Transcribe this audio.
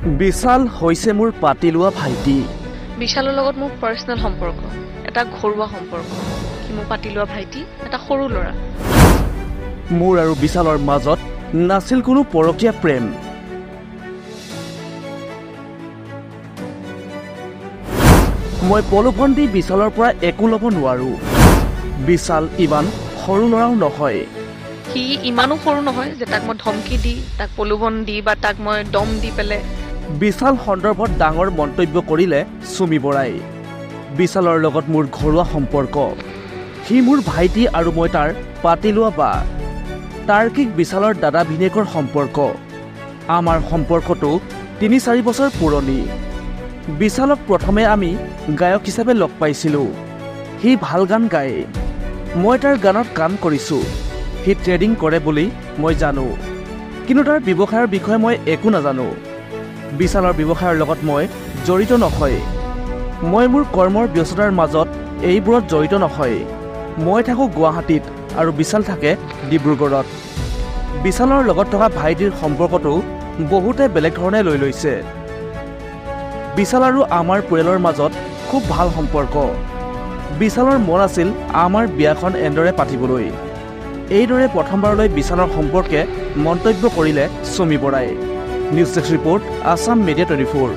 বিশাল হৈছে মোৰ পাতি লোৱা ভাইটি। বিশালৰ লগত মোৰ পাৰ্সোনেল সম্পৰ্ক, এটা ঘৰুৱা সম্পৰ্ক। কি মোৰ পাতি লোৱা ভাইটি, এটা সৰু ল'ৰা। মোৰ আৰু বিশালৰ মাজত নাছিল কোনো পৰকীয়া প্ৰেম। মই প্ৰলোভন দি বিশালৰ পৰা একো ল'ব নোৱাৰো। বিশাল ইমান সৰু ল'ৰাও নহয়। সি ইমানো সৰু নহয় যে তাক মই ধমকি দি, তাক প্ৰলোভন দি বা তাক মই দম দি পেলাই। বিশাল সন্দৰ্ভত ডাঙৰ মন্তব্য কৰিলে চুমি বৰাই। বিশালৰ লগত মোৰ ঘৰুৱা সম্পৰ্ক। সি মোৰ ভাইটি আৰু মই তাৰ পাতি লোৱা বা। তাৰ্কিক বিশালৰ দাদা ভিনেকৰ সম্পৰ্ক। আমাৰ সম্পৰ্কটো ৩-৪ বছৰ পুৰণি। বিশালক প্ৰথমে আমি গায়ক হিচাপে লগ পাইছিলোঁ। সি ভাল গান গায়। মই তাৰ গানত কাম কৰিছোঁ। সি ট্ৰেডিং কৰে বুলি মই জানো, কিন্তু তাৰ ব্যৱসায়ৰ বিষয়ে মই একো নাজানো। বিশালৰ ব্যৱসায়ৰ লগত মই জড়িত নহয়। মই মোৰ কৰ্মৰ ব্যস্ততাৰ মাজত এইবোৰত জড়িত নহয়। মই থাকোঁ গুৱাহাটীত আৰু বিশাল থাকে ডিব্ৰুগড়ত। বিশালৰ লগত থকা ভাইটিৰ সম্পৰ্কটো বহুতে বেলেগ ধৰণে লৈ লৈছে। বিশাল আৰু আমাৰ পৰিয়ালৰ মাজত খুব ভাল সম্পৰ্ক। বিশালৰ মন আছিল আমাৰ বিয়াখন এনেদৰে পাতিবলৈ। এইদৰে প্ৰথমবাৰলৈ বিশালৰ সম্পৰ্কে মন্তব্য কৰিলে চুমি বৰাই। News desk report, Assam media 24।